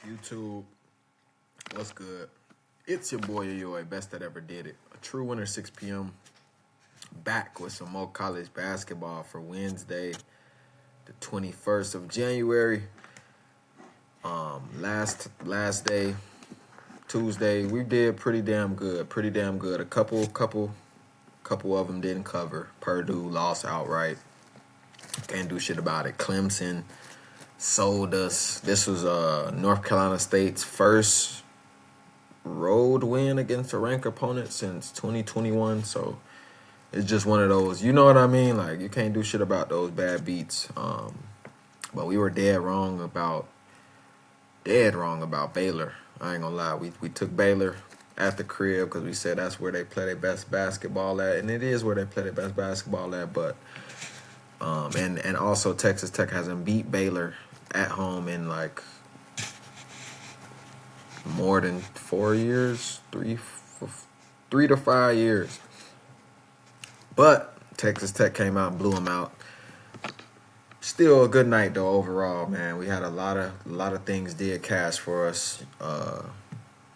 YouTube, what's good? It's your boy Yoy, best that ever did it. A true winner, 6 p.m. Back with some more college basketball for Wednesday, the 21st of January. Last day, Tuesday, we did pretty damn good. A couple of them didn't cover. Purdue lost outright. Can't do shit about it. Clemson sold us. This was North Carolina State's first road win against a ranked opponent since 2021. So it's just one of those, you know what I mean? Like, you can't do shit about those bad beats. But we were dead wrong about Baylor. I ain't gonna lie. We took Baylor at the crib because we said that's where they play their best basketball at, and it is where they play their best basketball at. But and also Texas Tech hasn't beat Baylor at home in like more than 4 years, 3 to 5 years. But Texas Tech came out and blew them out. Still a good night though overall, man. We had a lot of things did cash for us.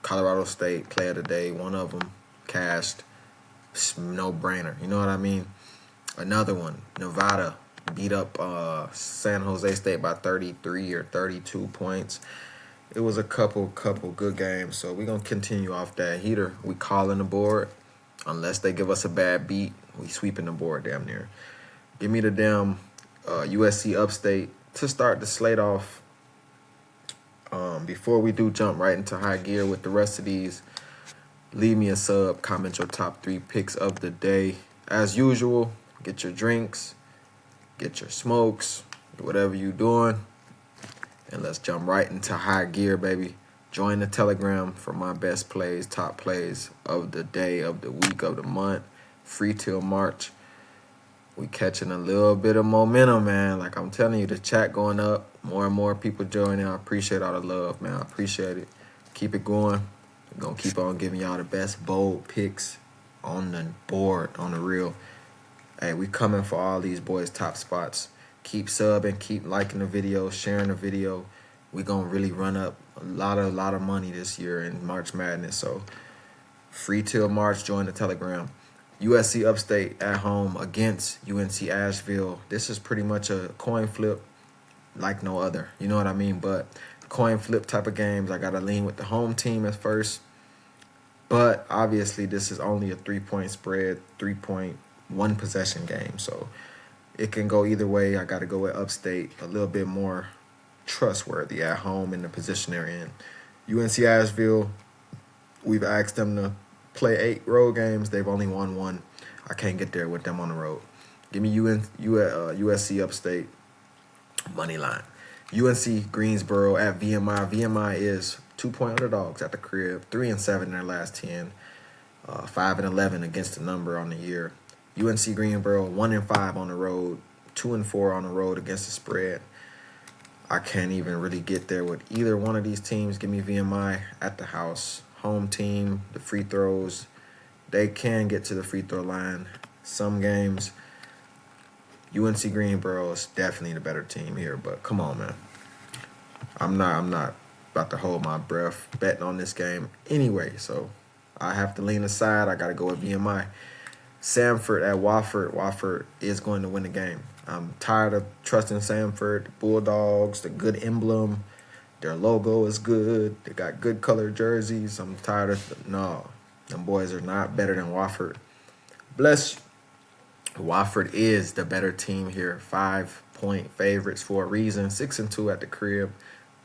Colorado State player of the day, one of them cashed. No brainer, you know what I mean? Another one, Nevada beat up San Jose State by 33 or 32 points. It was a couple good games, so we're going to continue off that heater. We calling the board. Unless they give us a bad beat, we sweeping the board damn near. Give me the damn USC Upstate to start the slate off. Before we do jump right into high gear with the rest of these, leave me a sub, comment your top 3 picks of the day. As usual, get your drinks, get your smokes, whatever you doing, and let's jump right into high gear, baby. Join the Telegram for my best plays, top plays of the day, of the week, of the month. Free till March. We catching a little bit of momentum, man. Like I'm telling you, the chat going up. More and more people joining. I appreciate all the love, man. I appreciate it. Keep it going. We're going to keep on giving y'all the best bold picks on the board, on the reel. Hey, we coming for all these boys' top spots. Keep subbing, keep liking the video, sharing the video. We gonna really run up a lot of money this year in March Madness. So free till March, join the Telegram. USC Upstate at home against UNC Asheville. This is pretty much a coin flip like no other. You know what I mean? But coin flip type of games, I gotta lean with the home team at first. But obviously this is only a 3-point spread, 3-point, 1-possession game. So it can go either way. I got to go with Upstate, a little bit more trustworthy at home in the position they're in. UNC Asheville, we've asked them to play 8 road games. They've only won 1. I can't get there with them on the road. Give me USC Upstate, money line. UNC Greensboro at VMI. VMI is 2-point underdogs at the crib, 3-7 in their last 10, 5-11 against the number on the year. UNC Greensboro 1-5 on the road, 2-4 on the road against the spread. I can't even really get there with either one of these teams. Give me VMI at the house. Home team, the free throws, they can get to the free throw line. Some games, UNC Greensboro is definitely the better team here, but come on, man. I'm not about to hold my breath betting on this game anyway, so I have to lean aside. I got to go with VMI. Samford at Wofford. Wofford is going to win the game. I'm tired of trusting Samford. The Bulldogs, the good emblem. Their logo is good. They got good colored jerseys. I'm tired of no. Them boys are not better than Wofford. Bless you. Wofford is the better team here. 5-point favorites for a reason. 6-2 at the crib.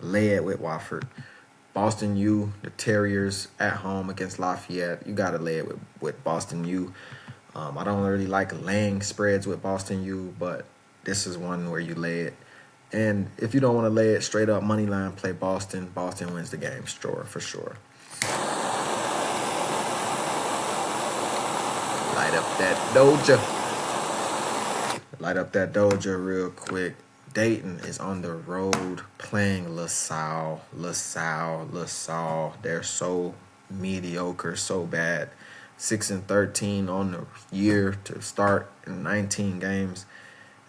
Led with Wofford. Boston U, the Terriers at home against Lafayette. You got to lay it with Boston U. I don't really like laying spreads with Boston U, but this is one where you lay it. And if you don't want to lay it straight up money line, play Boston. Boston wins the game, for sure. Light up that Doja real quick. Dayton is on the road playing LaSalle. They're so mediocre, so bad. 6-13 on the year to start in 19 games.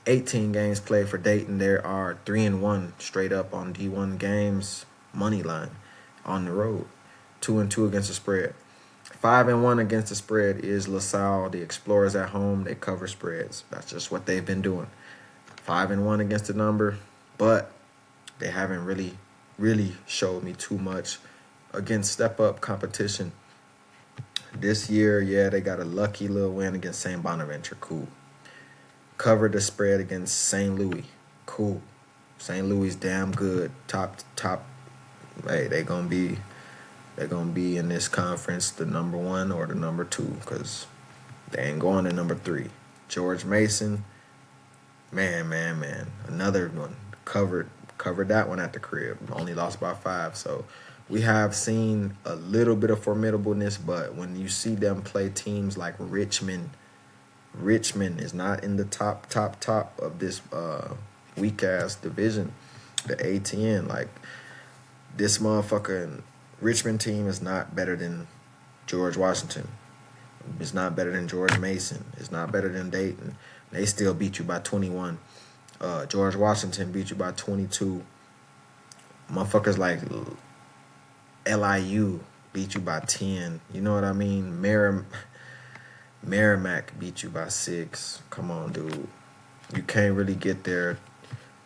18 games played for Dayton. There are 3-1 straight up on D1 games. money line on the road. 2-2 against the spread. 5-1 against the spread is LaSalle. The Explorers at home, they cover spreads. That's just what they've been doing. 5-1 against the number, but they haven't really showed me too much against step-up competition. This year, yeah, they got a lucky little win against St. Bonaventure. Cool. Covered the spread against St. Louis. Cool. St. Louis damn good. Top. Hey, they're gonna be in this conference the number 1 or the number 2 because they ain't going to number 3. George Mason, man, another one covered that one at the crib. Only lost by 5. So we have seen a little bit of formidableness, but when you see them play teams like Richmond is not in the top of this weak ass division, the ATN. Like, this motherfucking Richmond team is not better than George Washington. It's not better than George Mason. It's not better than Dayton. They still beat you by 21. George Washington beat you by 22. Motherfuckers like LIU beat you by 10. You know what I mean? Merrimack beat you by 6. Come on, dude. You can't really get there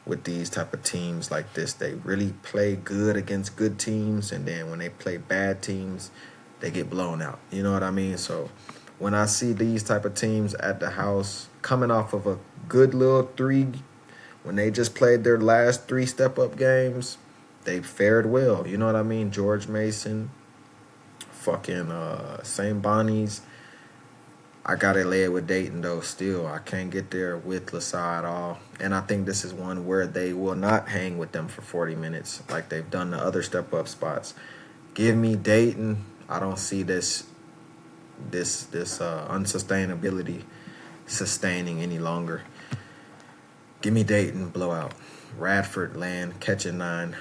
with these type of teams like this. They really play good against good teams, and then when they play bad teams, they get blown out. You know what I mean? So when I see these type of teams at the house coming off of a good little 3, when they just played their last 3 step-up games, they fared well. You know what I mean? George Mason, fucking St. Bonnie's. I got to lay it with Dayton, though, still. I can't get there with LaSalle at all. And I think this is one where they will not hang with them for 40 minutes like they've done the other step-up spots. Give me Dayton. I don't see this unsustainability sustaining any longer. Give me Dayton, blowout. Radford land, catching 9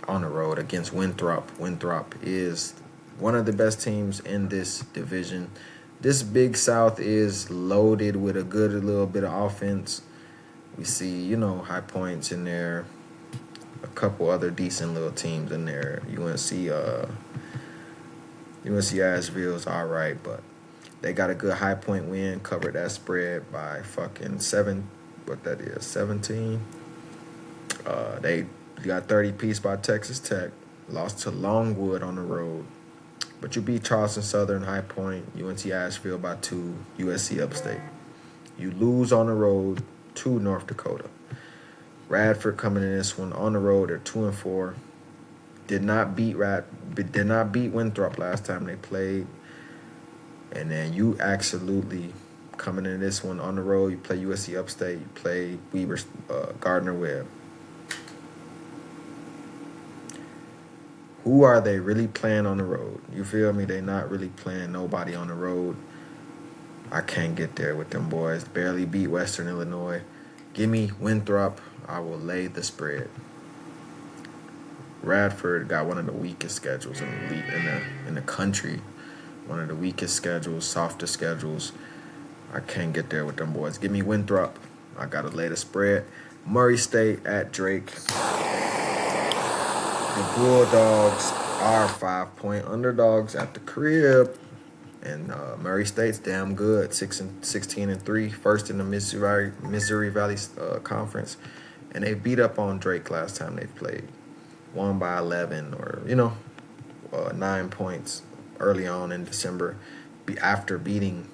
on the road against Winthrop. Winthrop is one of the best teams in this division. This Big South is loaded with a good little bit of offense. We see, High Points in there, a couple other decent little teams in there. UNC Asheville's all right, but they got a good High Point win, covered that spread by fucking 17. They got 30 piece by Texas Tech, lost to Longwood on the road. But you beat Charleston Southern, High Point, UNC Asheville by 2, USC Upstate. You lose on the road to North Dakota. Radford coming in this one on the road. They're 2-4. Did not beat Winthrop last time they played. And then you absolutely coming in this one on the road. You play USC Upstate. You play Gardner-Webb. Who are they really playing on the road? You feel me? They not really playing nobody on the road. I can't get there with them boys. Barely beat Western Illinois. Give me Winthrop. I will lay the spread. Radford got one of the weakest schedules in the country. One of the weakest schedules, softest schedules. I can't get there with them boys. Give me Winthrop. I got to lay the spread. Murray State at Drake. The Bulldogs are 5-point underdogs at the crib. And Murray State's damn good, 16-3, first in the Missouri Valley Conference. And they beat up on Drake last time they played. Won by 11 or, 9 points early on in December after beating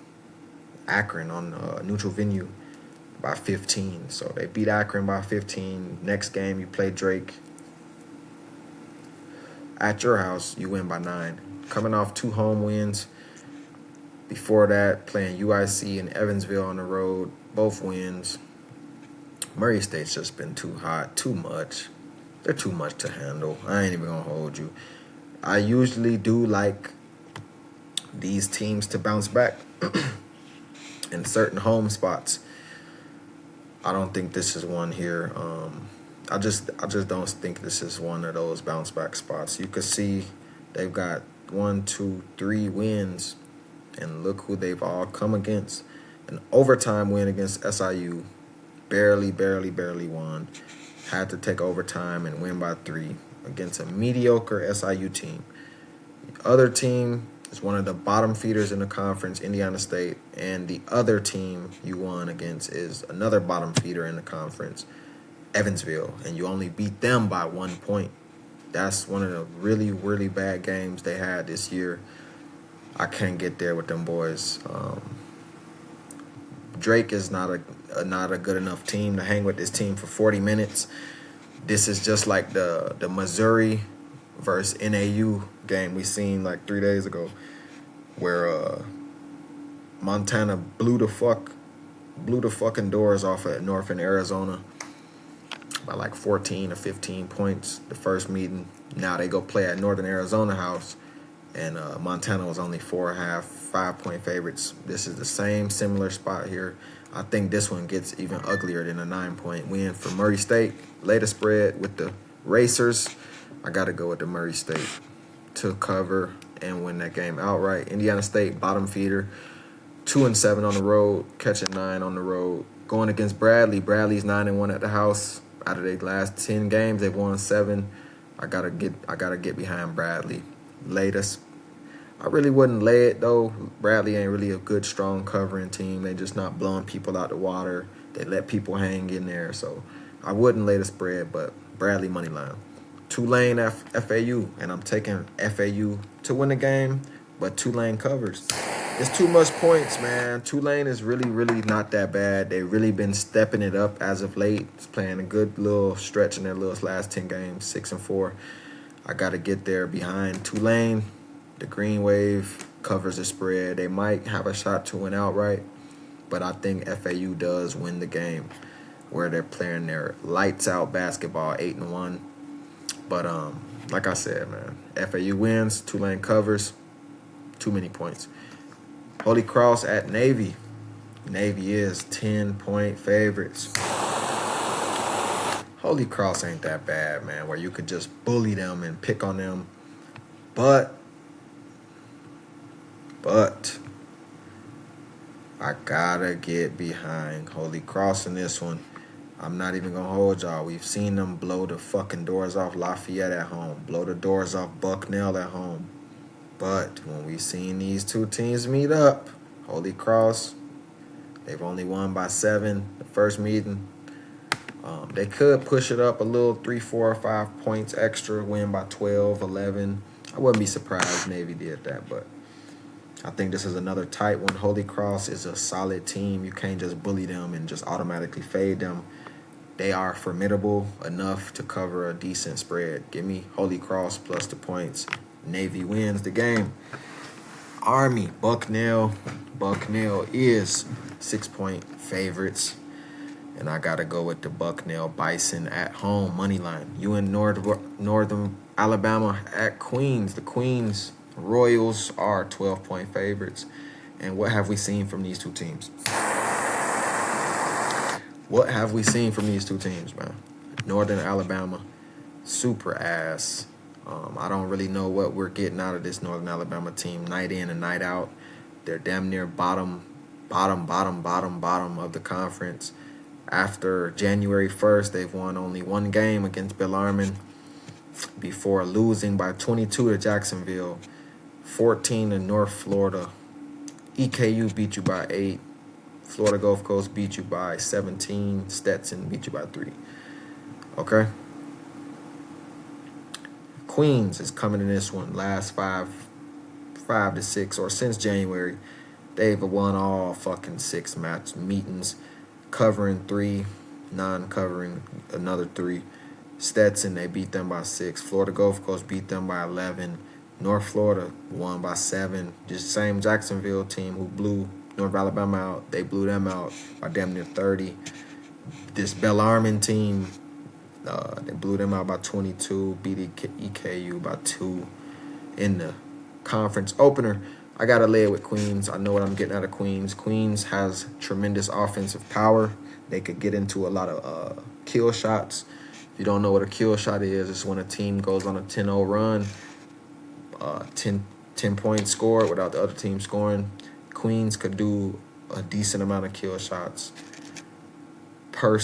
Akron on a neutral venue by 15. So they beat Akron by 15. Next game, you play Drake. At your house, you win by 9. Coming off 2 home wins. Before that, playing UIC and Evansville on the road, both wins. Murray State's just been too hot, too much. They're too much to handle. I ain't even going to hold you. I usually do like these teams to bounce back in certain home spots. I don't think this is one here. I just don't think this is one of those bounce back spots. You could see they've got 1, 2, 3 wins, and look who they've all come against. An overtime win against SIU, barely won. Had to take overtime and win by 3. against a mediocre SIU team. The other team is one of the bottom feeders in the conference, Indiana State, and the other team you won against is another bottom feeder in the conference, Evansville, and you only beat them by 1 point. That's one of the really, really bad games they had this year. I can't get there with them boys. Drake is not a good enough team to hang with this team for 40 minutes. This is just like the Missouri versus NAU game we seen like 3 days ago, where Montana blew the fucking doors off at Northern Arizona by like 14 or 15 points the first meeting. Now they go play at Northern Arizona House, and Montana was only 4.5, 5-point favorites. This is the similar spot here. I think this one gets even uglier than a 9-point win for Murray State. Later spread with the Racers. I got to go with the Murray State to cover and win that game outright. Indiana State, bottom feeder, 2-7 on the road, catching 9 on the road. Going against Bradley. Bradley's 9-1 at the house. Out of their last 10 games, they've won 7. I gotta get behind Bradley. Latest, I really wouldn't lay it though. Bradley ain't really a good, strong covering team. They just not blowing people out the water. They let people hang in there, so I wouldn't lay the spread. But Bradley money line. Tulane FAU, and I'm taking FAU to win the game, but Tulane covers. It's too much points, man. Tulane is really, really not that bad. They've really been stepping it up as of late. It's playing a good little stretch in their little last 10 games, 6-4. I got to get there behind Tulane. The Green Wave covers the spread. They might have a shot to win outright, but I think FAU does win the game where they're playing their lights-out basketball, 8-1. But like I said, man, FAU wins, Tulane covers, too many points. Holy Cross at Navy. Navy is 10-point favorites. Holy Cross ain't that bad, man, where you could just bully them and pick on them. But I gotta get behind Holy Cross in this one. I'm not even gonna hold y'all. We've seen them blow the fucking doors off Lafayette at home, blow the doors off Bucknell at home. But when we seen these two teams meet up, Holy Cross, they've only won by 7 the first meeting. They could push it up a little, 3, 4, or 5 points extra, win by 12, 11. I wouldn't be surprised if Navy did that, but I think this is another tight one. Holy Cross is a solid team. You can't just bully them and just automatically fade them. They are formidable enough to cover a decent spread. Give me Holy Cross plus the points. Navy wins the game. Army, Bucknell. Bucknell is 6-point favorites. And I got to go with the Bucknell Bison at home, money line. You in Northern Alabama at Queens. The Queens Royals are 12-point favorites. And what have we seen from these two teams? What have we seen from these two teams, man? Northern Alabama, super ass. I don't really know what we're getting out of this Northern Alabama team night in and night out. They're damn near bottom of the conference. After January 1st, they've won only 1 game against Bellarmine before losing by 22 to Jacksonville, 14 to North Florida. EKU beat you by 8. Florida Gulf Coast beat you by 17. Stetson beat you by 3. Okay? Queens is coming in this one. Last 5 to 6, or since January, they've won all fucking 6 match meetings, covering 3, non-covering another 3. Stetson, they beat them by 6. Florida Gulf Coast beat them by 11. North Florida won by 7. Just the same Jacksonville team who blew North Alabama out. They blew them out by damn near 30. This Bellarmine team, they blew them out by 22, beat EKU by 2 in the conference opener. I got to lay it with Queens. I know what I'm getting out of Queens. Queens has tremendous offensive power. They could get into a lot of kill shots. If you don't know what a kill shot is, it's when a team goes on a 10-0 run, 10 points scored without the other team scoring. Queens could do a decent amount of kill shots per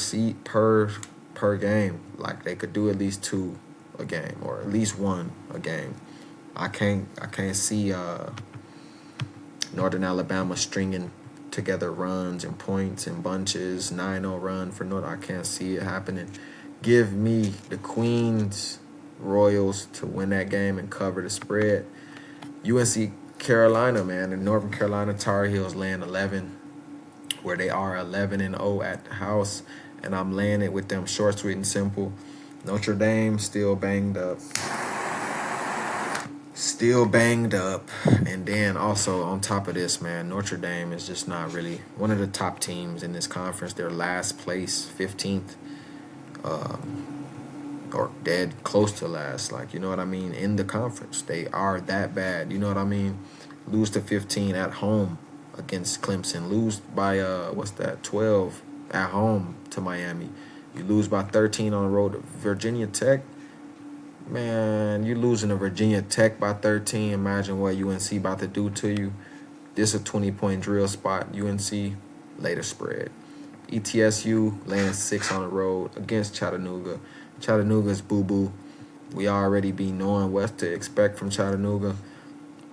game. Like, they could do at least 2 a game, or at least one a game. I can't see Northern Alabama stringing together runs and points and bunches. 9-0 run for North. I can't see it happening. Give me the Queens Royals to win that game and cover the spread. UNC Carolina, man, the Northern Carolina Tar Heels laying 11, where they are 11-0 at the house, and I'm laying it with them short, sweet, and simple. Notre Dame still banged up. And then also on top of this, man, Notre Dame is just not really one of the top teams in this conference. They're last place, 15th, or dead close to last, like, you know what I mean, in the conference. They are that bad, you know what I mean? Lose to 15 at home against Clemson. Lose by 12 at home to Miami. You lose by 13 on the road to Virginia Tech. Man, you losing to Virginia Tech by 13. Imagine what UNC about to do to you. This a 20-point drill spot. UNC later spread. ETSU laying 6 on the road against Chattanooga. Chattanooga's boo-boo. We already be knowing what to expect from Chattanooga.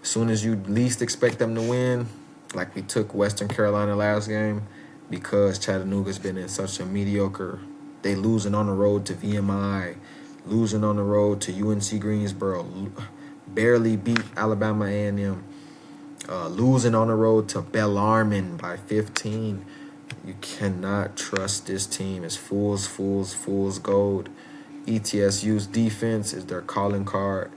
As soon as you least expect them to win, like we took Western Carolina last game, because Chattanooga's been in such a mediocre. They losing on the road to VMI, losing on the road to UNC Greensboro, barely beat Alabama A&M, losing on the road to Bellarmine by 15. You cannot trust this team. It's fool's gold. ETSU's defense is their calling card,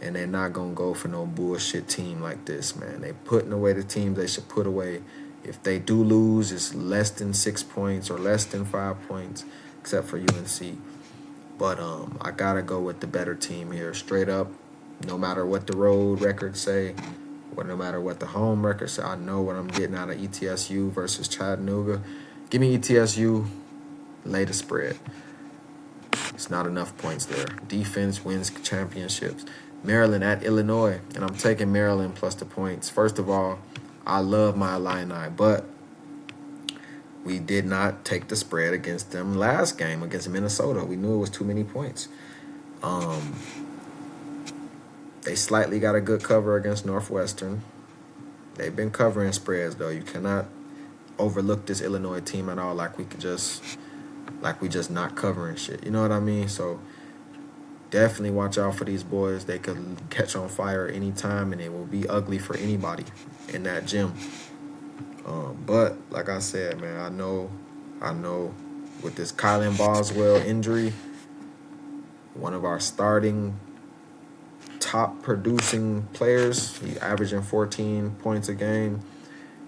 and they're not going to go for no bullshit team like this, man. They putting away the teams they should put away. If they do lose, it's less than 6 points or less than 5 points, except for UNC. But I got to go with the better team here, straight up. No matter what the road records say, or no matter what the home records say, I know what I'm getting out of ETSU versus Chattanooga. Give me ETSU, lay the spread. It's not enough points there. Defense wins championships. Maryland at Illinois, and I'm taking Maryland plus the points. First of all, I love my Illini, but we did not take the spread against them last game against Minnesota. We knew it was too many points. They slightly got a good cover against Northwestern. They've been covering spreads, though. You cannot overlook this Illinois team at all, like we just not covering shit. You know what I mean? So definitely watch out for these boys. They could catch on fire anytime, and it will be ugly for anybody in that gym. But like I said, man, I know with this Kylan Boswell injury, one of our starting top producing players, he's averaging 14 points a game.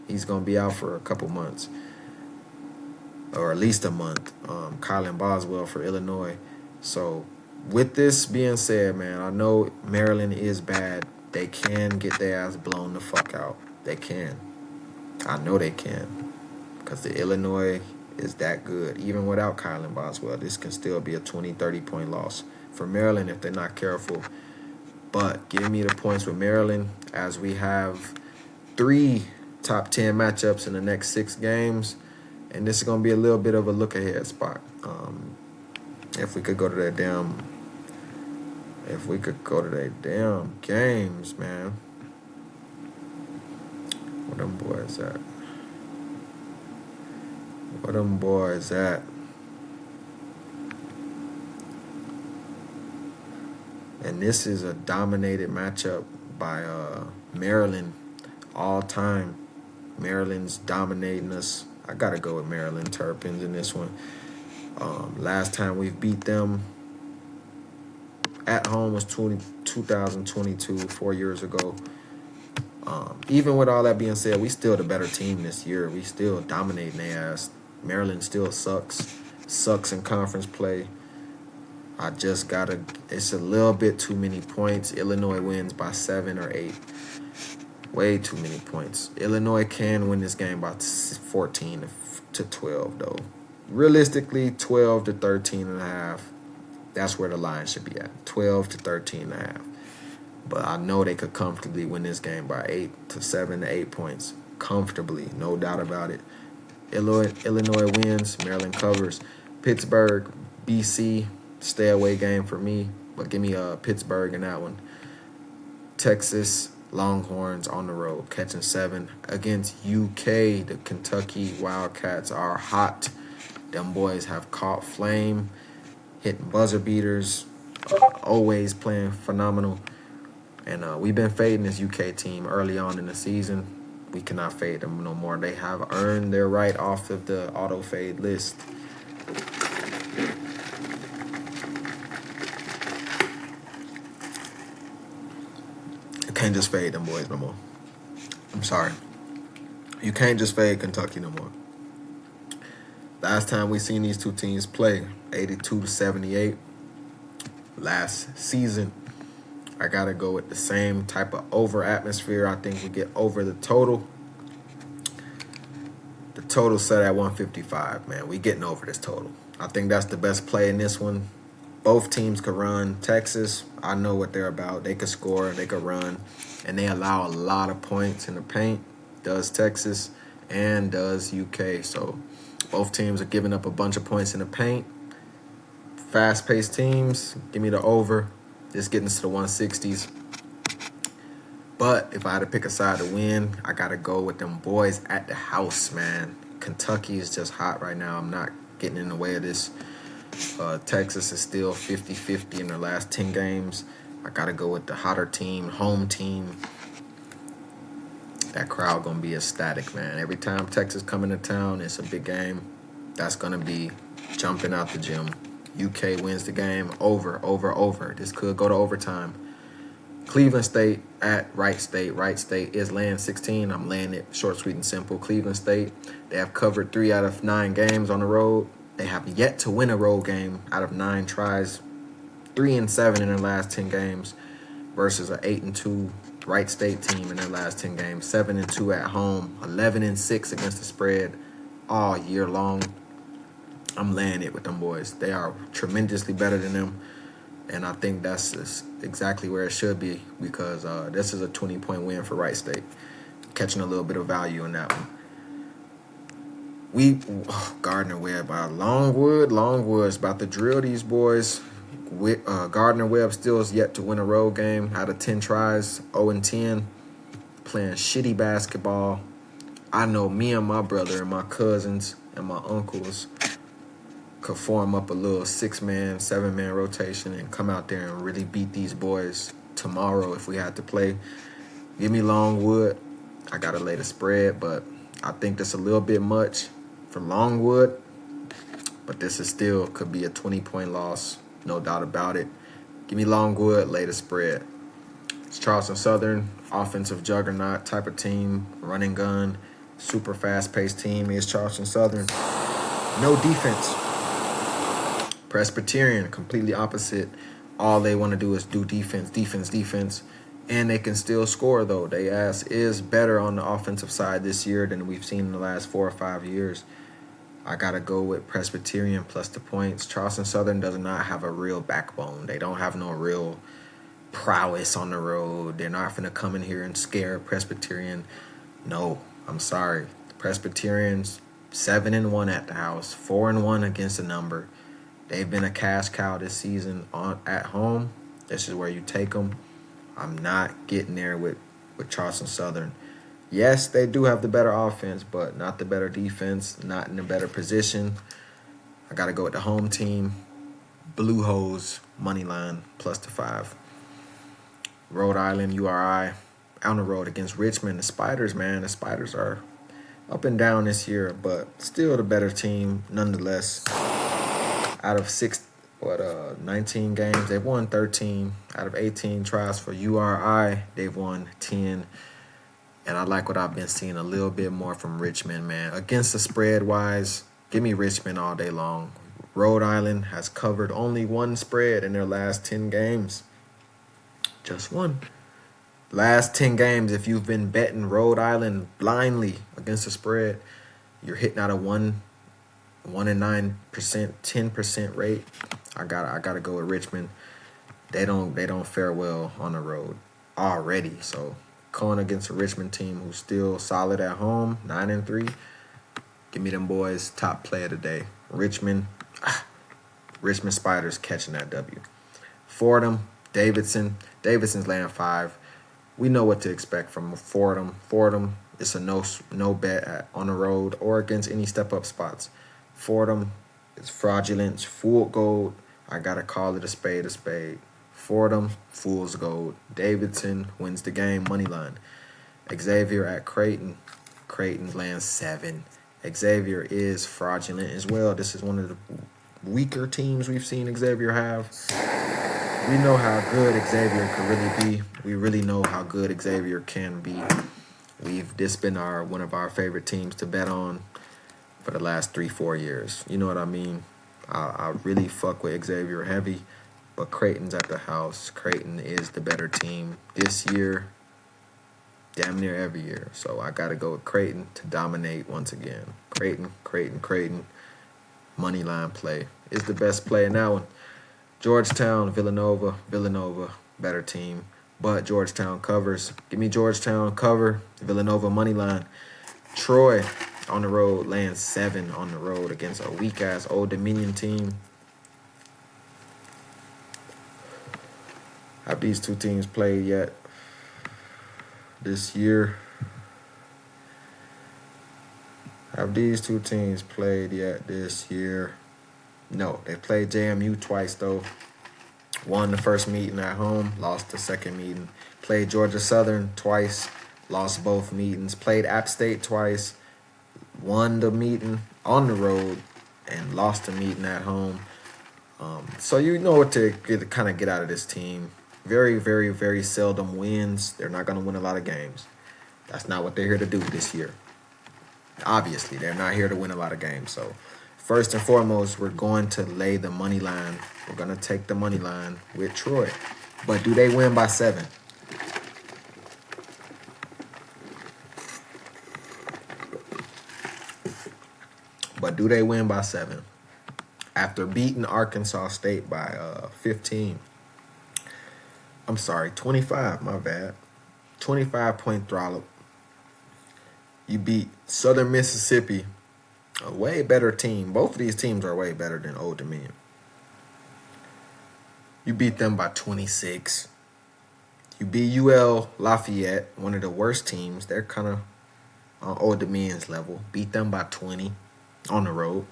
He's going to be out for a couple months, or at least a month. Kylan Boswell for Illinois. So with this being said, man, I know Maryland is bad. They can get their ass blown the fuck out. They can. I know they can, because the Illinois is that good. Even without Kylan Boswell, this can still be a 20, 30-point loss for Maryland if they're not careful. But give me the points with Maryland, as we have 3 top 10 matchups in the next 6 games. And this is going to be a little bit of a look-ahead spot. If we could go to that damn games, man. Where them boys at? And this is a dominated matchup by Maryland all time. Maryland's dominating us. I got to go with Maryland Terrapins in this one. Last time we've beat them at home was 2022, 4 years ago. Even with all that being said, we still the better team this year. We still dominating their ass. Maryland still sucks in conference play. It's a little bit too many points. Illinois wins by 7 or 8. Way too many points. Illinois can win this game by 14 to 12, though. Realistically, 12 to 13 and a half. That's where the line should be at. 12 to 13 and a half. But I know they could comfortably win this game by 7 to 8 points. Comfortably, no doubt about it. Illinois wins. Maryland covers. Pittsburgh, BC, stay away game for me. but give me Pittsburgh in that one. Texas Longhorns on the road, catching 7 against UK. The Kentucky Wildcats are hot. Them boys have caught flame, hitting buzzer beaters, always playing phenomenal. And we've been fading this UK team early on in the season. We cannot fade them no more. They have earned their right off of the auto fade list. You can't just fade them boys no more. I'm sorry. You can't just fade Kentucky no more. Last time we seen these two teams play, 82-78. Last season, I got to go with the same type of over atmosphere. I think we get over the total. The total set at 155, man. We getting over this total. I think that's the best play in this one. Both teams could run. Texas, I know what they're about. They could score, they could run, and they allow a lot of points in the paint. Does Texas and does UK. So both teams are giving up a bunch of points in the paint. Fast-paced teams, give me the over. Just getting to the 160s. But if I had to pick a side to win, I got to go with them boys at the house, man. Kentucky is just hot right now. I'm not getting in the way of this. Texas is still 50-50 in their last 10 games. I got to go with the hotter team, home team. That crowd going to be ecstatic, man. Every time Texas come into town, it's a big game. That's going to be jumping out the gym. UK wins the game. Over. This could go to overtime. Cleveland State at Wright State. Wright State is laying 16. I'm laying it short, sweet, and simple. Cleveland State, they have covered 3 out of 9 games on the road. They have yet to win a road game out of 9 tries. 3-7 in their last 10 games versus an 8-2 Wright State team in their last 10 games. 7-2 at home. 11-6 against the spread all year long. I'm laying it with them boys. They are tremendously better than them. And I think that's exactly where it should be because this is a 20-point win for Wright State. Catching a little bit of value in that one. Gardner-Webb. Longwood's about to drill these boys. Gardner-Webb still is yet to win a road game out of 10 tries, 0-10, playing shitty basketball. I know me and my brother and my cousins and my uncles could form up a little 6-man, 7-man rotation and come out there and really beat these boys tomorrow if we had to play. Give me Longwood. I got to lay the spread, but I think that's a little bit much for Longwood. But this is still could be a 20-point loss, no doubt about it. Give me Longwood, lay the spread. It's Charleston Southern, offensive juggernaut type of team, running gun, super fast-paced team is Charleston Southern. No defense. Presbyterian, completely opposite. All they want to do is do defense. And they can still score, though. Their ass is better on the offensive side this year than we've seen in the last 4 or 5 years. I got to go with Presbyterian plus the points. Charleston Southern does not have a real backbone. They don't have no real prowess on the road. They're not going to come in here and scare Presbyterian. No, I'm sorry. Presbyterians, 7-1 at the house, 4-1 against the number. They've been a cash cow this season at home. This is where you take them. I'm not getting there with Charleston Southern. Yes, they do have the better offense, but not the better defense, not in a better position. I got to go with the home team. Blue Hose, money line, plus the 5. Rhode Island, URI, on the road against Richmond. The Spiders, man, the Spiders are up and down this year, but still the better team nonetheless. Out of 19 games, they've won 13. Out of 18 tries for URI, they've won 10. And I like what I've been seeing a little bit more from Richmond, man. Against the spread-wise, give me Richmond all day long. Rhode Island has covered only 1 spread in their last 10 games. Just 1. Last 10 games, if you've been betting Rhode Island blindly against the spread, you're hitting out a 1 and 9%, 10% rate. I gotta go with Richmond. They don't fare well on the road already. So going against a Richmond team who's still solid at home, 9-3. Give me them boys. Top play of the day. Richmond Spiders catching that W. Fordham, Davidson. Davidson's laying 5. We know what to expect from Fordham. Fordham, it's a no bet on the road or against any step-up spots. Fordham is fraudulent. It's full gold. I got to call it a spade a spade. Fordham, fool's gold. Davidson wins the game, money line. Xavier at Creighton. Creighton's laying 7. Xavier is fraudulent as well. This is one of the weaker teams we've seen Xavier have. We know how good Xavier could really be. We really know how good Xavier can be. This been one of our favorite teams to bet on for the last 3-4 years. You know what I mean? I really fuck with Xavier heavy, but Creighton's at the house. Creighton is the better team this year, damn near every year. So I got to go with Creighton to dominate once again. Creighton. Money line play is the best play in that one. Georgetown, Villanova, better team. But Georgetown covers. Give me Georgetown cover, Villanova money line. Troy on the road, laying 7 on the road against a weak-ass Old Dominion team. Have these two teams played yet this year? Have these two teams played yet this year? No, they played JMU twice, though. Won the first meeting at home, lost the second meeting. Played Georgia Southern twice, lost both meetings. Played App State twice, won the meeting on the road, and lost the meeting at home. So you know what to kind of get out of this team. Very, very, very seldom wins. They're not going to win a lot of games. That's not what they're here to do this year. Obviously, they're not here to win a lot of games. So first and foremost, we're going to lay the money line. We're going to take the money line with Troy. But do they win by 7? But do they win by 7? After beating Arkansas State by 15. I'm sorry, 25, my bad. 25-point throttle. You beat Southern Mississippi, a way better team. Both of these teams are way better than Old Dominion. You beat them by 26. You beat UL Lafayette, one of the worst teams. They're kind of on Old Dominion's level. Beat them by 20 on the road.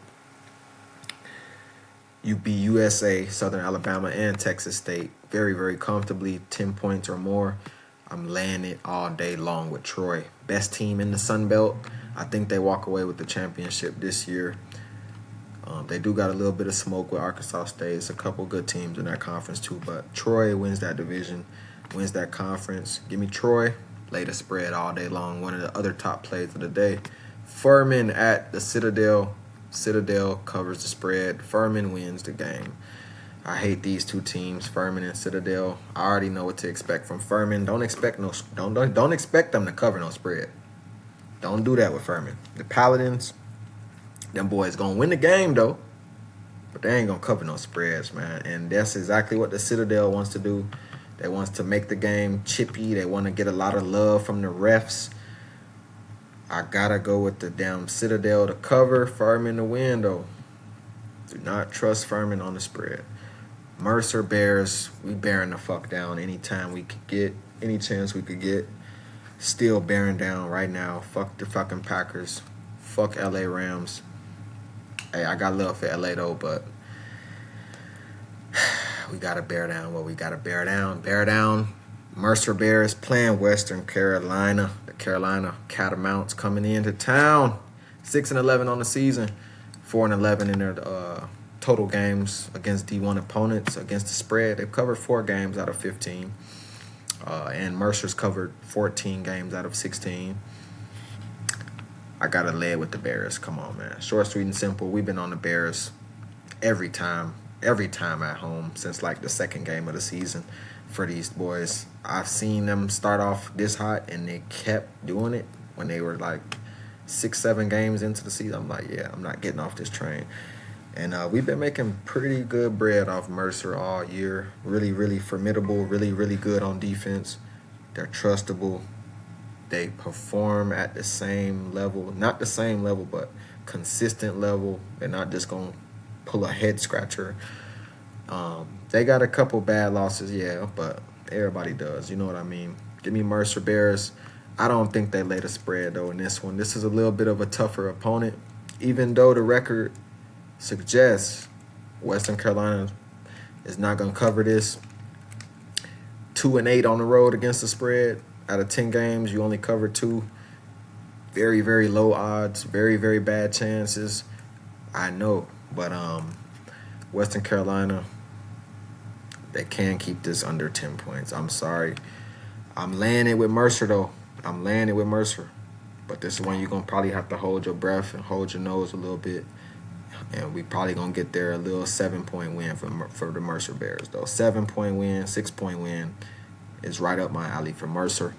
You beat USA, Southern Alabama, and Texas State very, very comfortably, 10 points or more. I'm laying it all day long with Troy. Best team in the Sun Belt. I think they walk away with the championship this year. They do got a little bit of smoke with Arkansas State. It's a couple good teams in that conference too, but Troy wins that division, wins that conference. Give me Troy. Lay the spread all day long. One of the other top plays of the day. Furman at the Citadel. Citadel covers the spread. Furman wins the game. I hate these two teams, Furman and Citadel. I already know what to expect from Furman. Don't expect them to cover no spread. Don't do that with Furman. The Paladins, them boys gonna win the game though, but they ain't gonna cover no spreads, man. And that's exactly what the Citadel wants to do. They wants to make the game chippy. They want to get a lot of love from the refs. I gotta go with the damn Citadel to cover, Furman to win though. Do not trust Furman on the spread. Mercer Bears, we bearing the fuck down anytime we could get, any chance we could get. Still bearing down right now. Fuck the fucking Packers. Fuck LA Rams. Hey, I got love for LA though, but we gotta bear down what we gotta bear down. Bear down. Mercer Bears playing Western Carolina. The Carolina Catamounts coming into town. 6-11 on the season. 4-11 in their total games against D1 opponents. Against the spread, they've covered 4 games out of 15. And Mercer's covered 14 games out of 16. I got to lay it with the Bears. Come on, man. Short, sweet, and simple. We've been on the Bears every time at home since like the second game of the season for these boys. I've seen them start off this hot, and they kept doing it when they were like 6-7 games into the season. I'm like, yeah, I'm not getting off this train. And we've been making pretty good bread off Mercer all year. Really, really formidable. Really, really good on defense. They're trustable. They perform at the same level. Not the same level, but consistent level. They're not just going to pull a head scratcher. They got a couple bad losses, yeah, but everybody does. You know what I mean? Give me Mercer Bears. I don't think they laid a spread, though, in this one. This is a little bit of a tougher opponent, even though the record suggests Western Carolina is not going to cover this. 2-8 on the road against the spread. Out of 10 games, you only cover 2. Very, very low odds. Very, very bad chances. I know, but Western Carolina, they can keep this under 10 points. I'm sorry. I'm laying it with Mercer, though. I'm laying it with Mercer. But this is when you're going to probably have to hold your breath and hold your nose a little bit. And we probably going to get there a little 7-point win for the Mercer Bears, though. 7-point win, 6-point win is right up my alley for Mercer.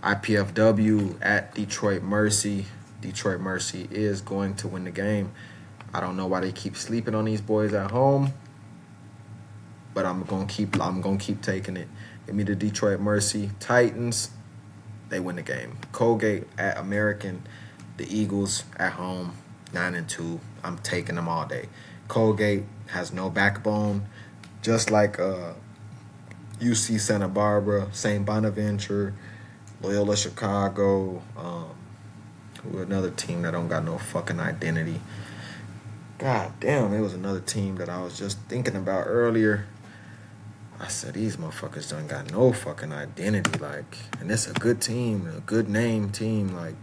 IPFW at Detroit Mercy. Detroit Mercy is going to win the game. I don't know why they keep sleeping on these boys at home, but I'm gonna keep taking it. Give me the Detroit Mercy. Titans, they win the game. Colgate at American. The Eagles at home, 9-2. I'm taking them all day. Colgate has no backbone, just like UC Santa Barbara, St. Bonaventure, Loyola Chicago, another team that don't got no fucking identity. God damn, it was another team that I was just thinking about earlier. I said, these motherfuckers done got no fucking identity, like, and it's a good team, a good name team, like,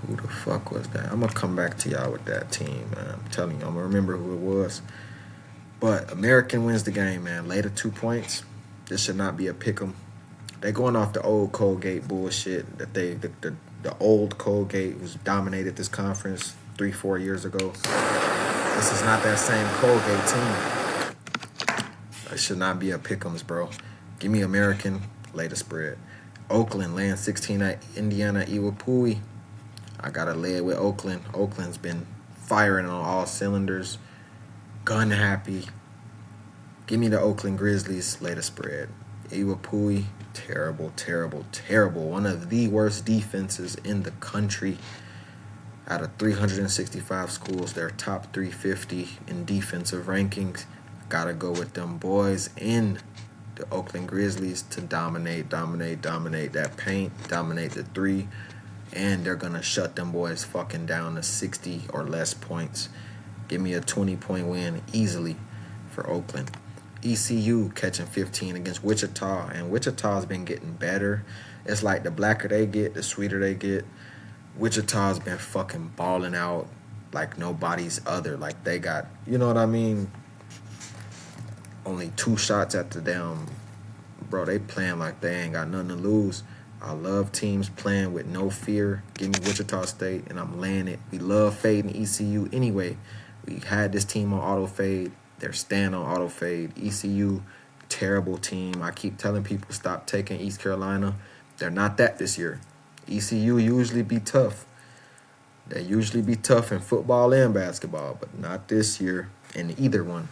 who the fuck was that? I'm gonna come back to y'all with that team, man. I'm telling you, I'm gonna remember who it was. But American wins the game, man. Later 2 points. This should not be a pick'em. They going off the old Colgate bullshit that the old Colgate who's dominated this conference 3-4 years ago. This is not that same Colgate team. It should not be a pick'ems, bro. Give me American, later spread. Oakland laying 16 at Indiana Iwapui. I gotta lay it with Oakland. Oakland's been firing on all cylinders. Gun happy. Give me the Oakland Grizzlies, later spread. Iwapui, terrible, terrible, terrible. One of the worst defenses in the country. Out of 365 schools, they're top 350 in defensive rankings. Gotta go with them boys in the Oakland Grizzlies to dominate that paint, dominate the three, and they're gonna shut them boys fucking down to 60 or less points. Give me a 20-point win easily for Oakland. ECU catching 15 against Wichita, and Wichita's been getting better. It's like the blacker they get, the sweeter they get. Wichita's been fucking balling out like nobody's other. Like they got, you know what I mean? Only 2 shots at the damn, bro, they playing like they ain't got nothing to lose. I love teams playing with no fear. Give me Wichita State, and I'm laying it. We love fading ECU anyway. We had this team on auto fade. They're staying on auto fade. ECU, terrible team. I keep telling people stop taking East Carolina. They're not that this year. ECU usually be tough. They usually be tough in football and basketball, but not this year in either one.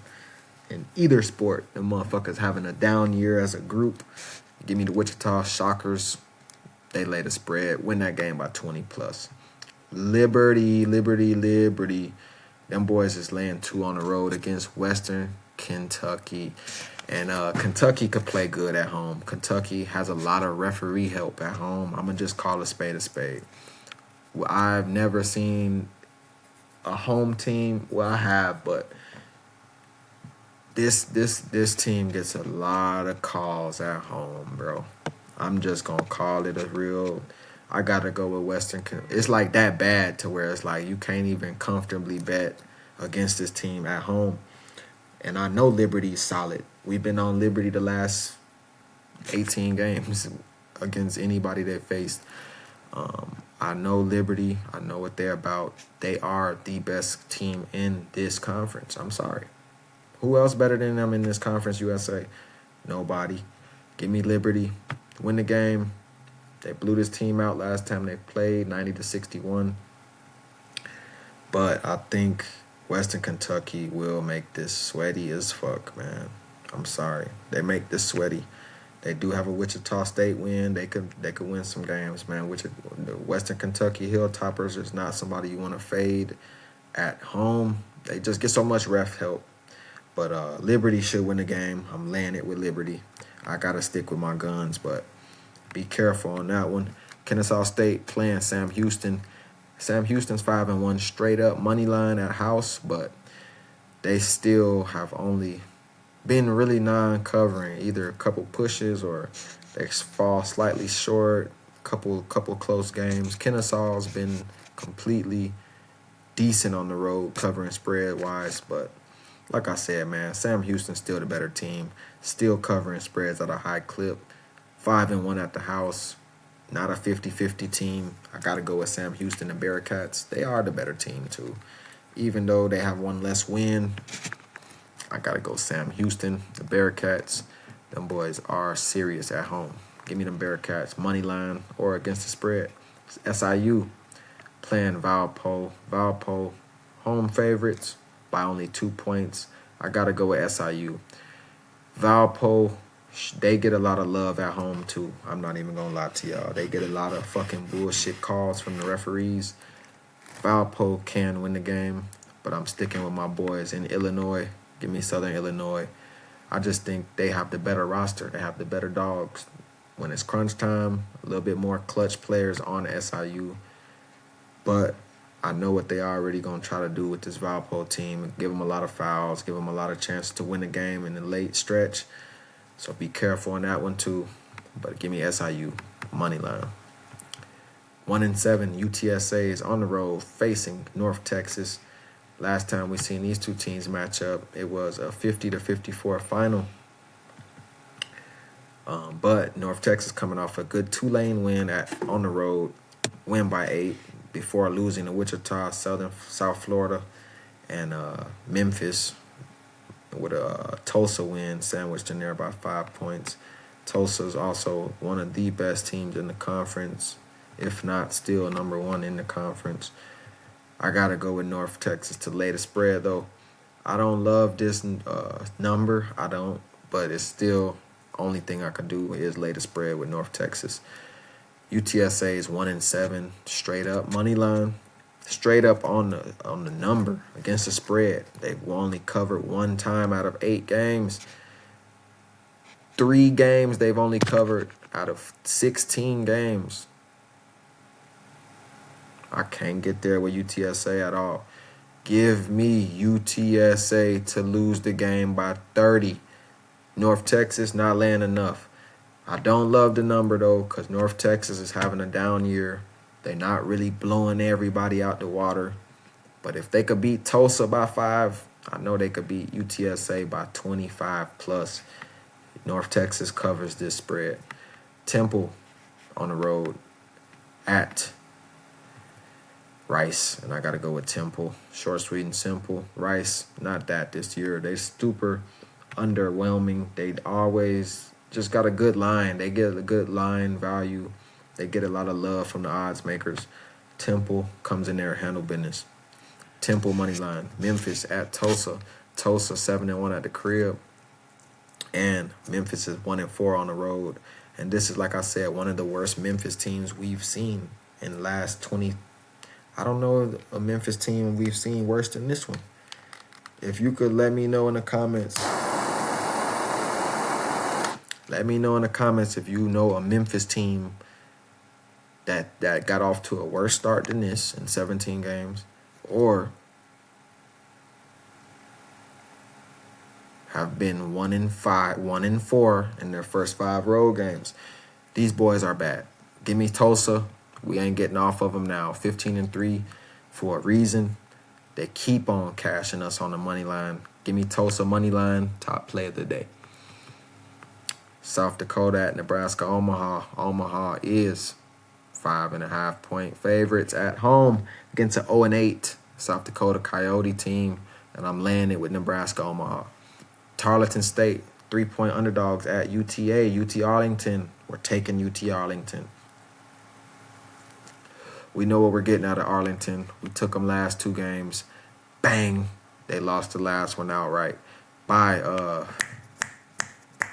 In either sport, the motherfuckers having a down year as a group. Give me the Wichita Shockers. They lay the spread. Win that game by 20+. Liberty. Them boys is laying 2 on the road against Western Kentucky. And Kentucky could play good at home. Kentucky has a lot of referee help at home. I'm going to just call a spade a spade. Well, I've never seen a home team. Well, I have, but this team gets a lot of calls at home, bro. I'm just going to call it a real... I got to go with Western. It's like that bad to where it's like you can't even comfortably bet against this team at home. And I know Liberty's solid. We've been on Liberty the last 18 games against anybody they faced. I know Liberty. I know what they're about. They are the best team in this conference. I'm sorry. Who else better than them in this conference, USA? Nobody. Give me Liberty. Win the game. They blew this team out last time they played, 90-61. But I think Western Kentucky will make this sweaty as fuck, man. I'm sorry. They make this sweaty. They do have a Wichita State win. They could win some games, man. The Western Kentucky Hilltoppers is not somebody you want to fade at home. They just get so much ref help. But Liberty should win the game. I'm laying it with Liberty. I got to stick with my guns, but be careful on that one. Kennesaw State playing Sam Houston. Sam Houston's 5-1 straight up money line at house, but they still have only been really non-covering, either a couple pushes or they fall slightly short, couple close games. Kennesaw's been completely decent on the road covering spread-wise, but like I said, man, Sam Houston's still the better team, still covering spreads at a high clip. 5-1 at the house, not a 50-50 team. I got to go with Sam Houston and Bearcats. They are the better team, too. Even though they have one less win, I got to go Sam Houston. The Bearcats, them boys are serious at home. Give me them Bearcats, money line or against the spread. SIU playing Valpo. Valpo, home favorites by only 2 points. I got to go with SIU. Valpo, they get a lot of love at home, too. I'm not even going to lie to y'all. They get a lot of fucking bullshit calls from the referees. Valpo can win the game, but I'm sticking with my boys in Illinois. Give me Southern Illinois. I just think they have the better roster. They have the better dogs. When it's crunch time, a little bit more clutch players on SIU. But I know what they are already going to try to do with this Valpo team. Give them a lot of fouls, give them a lot of chances to win the game in the late stretch. So be careful on that one, too. But give me SIU, money line. 1-7, UTSA is on the road facing North Texas. Last time we seen these two teams match up, it was a 50-54 final. But North Texas coming off a good Tulane win on the road, win by 8 before losing to Wichita, South Florida, and Memphis with a Tulsa win sandwiched in there by 5 points. Tulsa's also one of the best teams in the conference, if not still number one in the conference. I got to go with North Texas to lay the spread, though. I don't love this number. I don't. But it's still only thing I can do is lay the spread with North Texas. UTSA is 1-7, straight up money line. Straight up on the number against the spread. They've only covered one time out of 8 games. 3 games they've only covered out of 16 games. I can't get there with UTSA at all. Give me UTSA to lose the game by 30. North Texas not laying enough. I don't love the number, though, because North Texas is having a down year. They're not really blowing everybody out the water. But if they could beat Tulsa by 5, I know they could beat UTSA by 25 plus. North Texas covers this spread. Temple on the road at Rice, and I got to go with Temple. Short, sweet, and simple. Rice, not that this year. They super underwhelming. They always just got a good line. They get a good line value. They get a lot of love from the odds makers. Temple comes in there and handle business. Temple money line. Memphis at Tulsa. Tulsa 7-1 at the crib. And Memphis is 1-4 on the road. And this is, like I said, one of the worst Memphis teams we've seen in the last 20. I don't know a Memphis team we've seen worse than this one. If you could let me know in the comments. Let me know in the comments if you know a Memphis team that got off to a worse start than this in 17 games, or have been 1-5, 1-4 in their first 5 road games. These boys are bad. Give me Tulsa. We ain't getting off of them now. 15-3 for a reason. They keep on cashing us on the money line. Give me Tulsa money line. Top play of the day. South Dakota at Nebraska, Omaha. Omaha is 5.5-point favorites at home against an 0-8 South Dakota Coyote team, and I'm laying it with Nebraska, Omaha. Tarleton State, 3-point underdogs at UTA, UT Arlington. We're taking UT Arlington. We know what we're getting out of Arlington. We took them last 2 games. Bang! They lost the last one outright by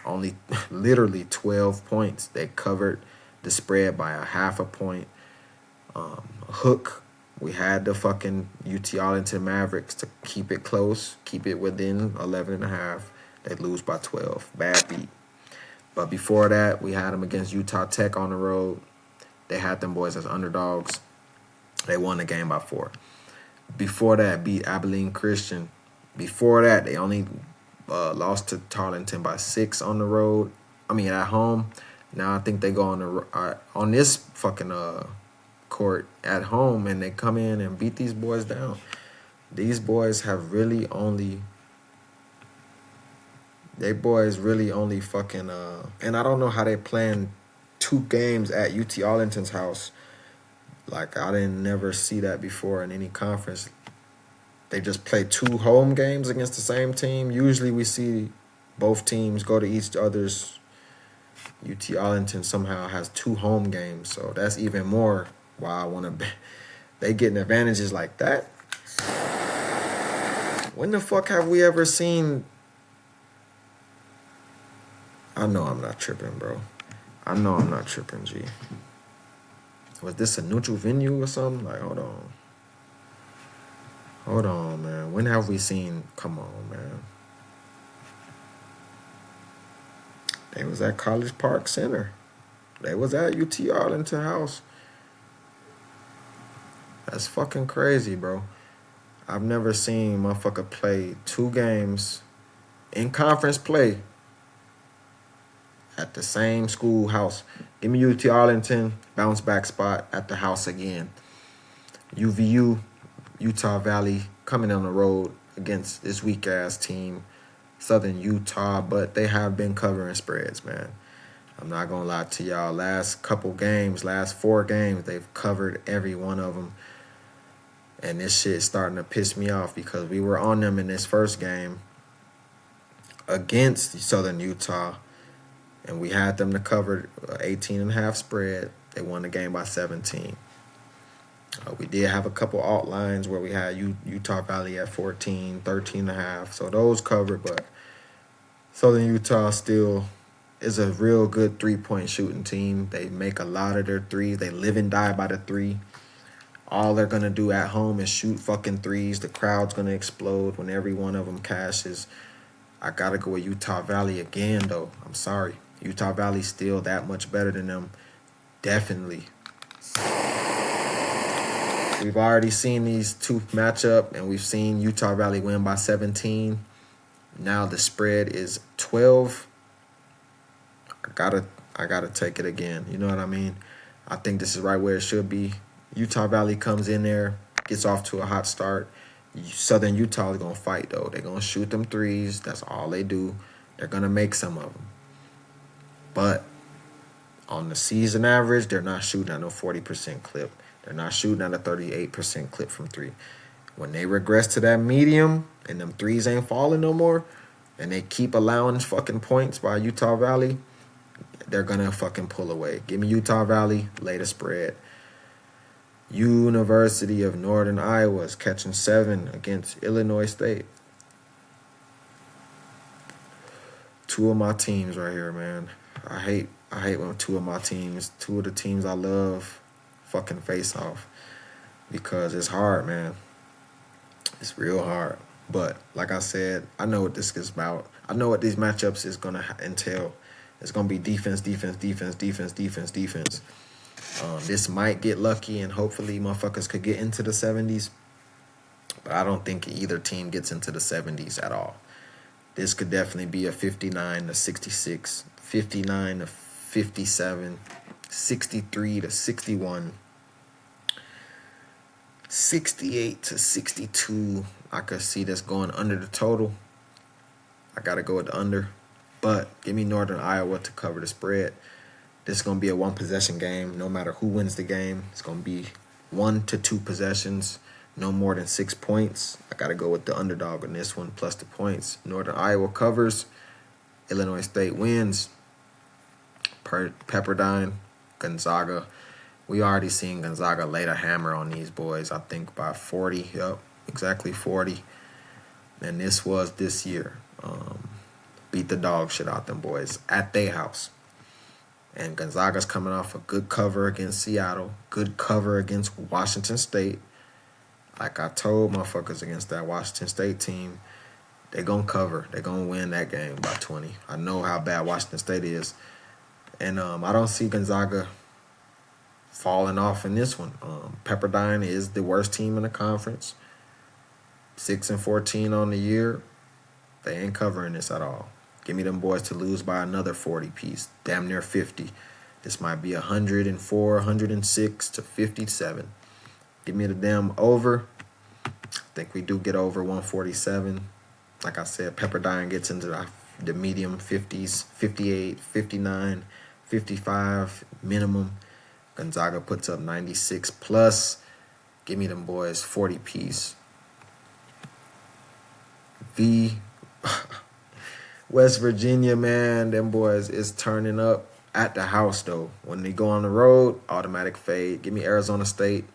only literally 12 points. They covered the spread by a 0.5 point. Hook We had the fucking UT Arlington Mavericks to keep it close, keep it within 11.5. They lose by 12. Bad beat. But before that, we had them against Utah Tech on the road. They had them boys as underdogs. They won the game by 4. Before that, beat Abilene Christian. Before that, they only lost to Tarleton by 6 on the road. I mean, at home. Now I think they go on this fucking court at home, and they come in and beat these boys down. These boys have really only. They boys really only fucking and I don't know how they playing 2 games at UT Arlington's house. Like, I didn't never see that before in any conference. They just play 2 home games against the same team. Usually we see both teams go to each other's. UT Arlington somehow has 2 home games, so that's even more why I want to. They getting advantages like that. When the fuck have we ever seen? I know I'm not tripping, bro. I know I'm not tripping, G. Was this a neutral venue or something? Like, hold on. Hold on, man. When have we seen? Come on, man. They was at College Park Center. They was at UT Arlington House. That's fucking crazy, bro. I've never seen motherfucker play 2 games in conference play at the same schoolhouse. Give me UT Arlington, bounce back spot at the house again. UVU, Utah Valley, coming on the road against this weak-ass team, Southern Utah, but they have been covering spreads, man. I'm not going to lie to y'all. Last 4 games, they've covered every one of them. And this shit's starting to piss me off because we were on them in this first game against Southern Utah, and we had them to cover 18.5 spread. They won the game by 17. We did have a couple alt lines where we had Utah Valley at 14, 13.5. So those covered, but Southern Utah still is a real good 3-point shooting team. They make a lot of their threes. They live and die by the 3. All they're going to do at home is shoot fucking 3s. The crowd's going to explode when every one of them cashes. I got to go with Utah Valley again, though. I'm sorry. Utah Valley's still that much better than them. Definitely. We've already seen these 2 match up, and we've seen Utah Valley win by 17. Now the spread is 12. I gotta take it again. You know what I mean? I think this is right where it should be. Utah Valley comes in there, gets off to a hot start. Southern Utah is going to fight, though. They're going to shoot them 3s. That's all they do. They're going to make some of them. But on the season average, they're not shooting at no 40% clip. They're not shooting at a 38% clip from 3. When they regress to that medium and them 3s ain't falling no more, and they keep allowing fucking points by Utah Valley, they're going to fucking pull away. Give me Utah Valley, lay the spread. University of Northern Iowa is catching 7 against Illinois State. 2 of my teams right here, man. I hate when 2 of my teams, 2 of the teams I love, fucking face off, because it's hard, man. It's real hard. But like I said, I know what this is about. I know what these matchups is gonna entail. It's gonna be defense, defense, defense, defense, defense, defense. This might get lucky, and hopefully motherfuckers could get into the 70s. But I don't think either team gets into the 70s at all. This could definitely be a 59-66, 59-57, 63-61, 68-62. I could see this going under the total. I got to go with the under. But give me Northern Iowa to cover the spread. This is going to be a 1-possession game. No matter who wins the game, it's going to be 1 to 2 possessions, no more than 6 points. I got to go with the underdog on this one, plus the points. Northern Iowa covers. Illinois State wins. Pepperdine, Gonzaga. We already seen Gonzaga lay the hammer on these boys, I think, by 40. Yep, exactly 40. And this was this year. Beat the dog shit out them boys at their house. And Gonzaga's coming off a good cover against Seattle, good cover against Washington State. Like I told motherfuckers against that Washington State team, they going to cover. They going to win that game by 20. I know how bad Washington State is. And I don't see Gonzaga falling off in this one. Pepperdine is the worst team in the conference. 6-14 on the year. They ain't covering this at all. Give me them boys to lose by another 40 piece. Damn near 50. This might be 104, 106 to 57. Give me the damn over. I think we do get over 147. Like I said, Pepperdine gets into the medium 50s, 58, 59, 55 minimum. Gonzaga puts up 96 plus. Give me them boys 40 piece. West Virginia, man, them boys is turning up at the house, though. When they go on the road, automatic fade. Give me Arizona State,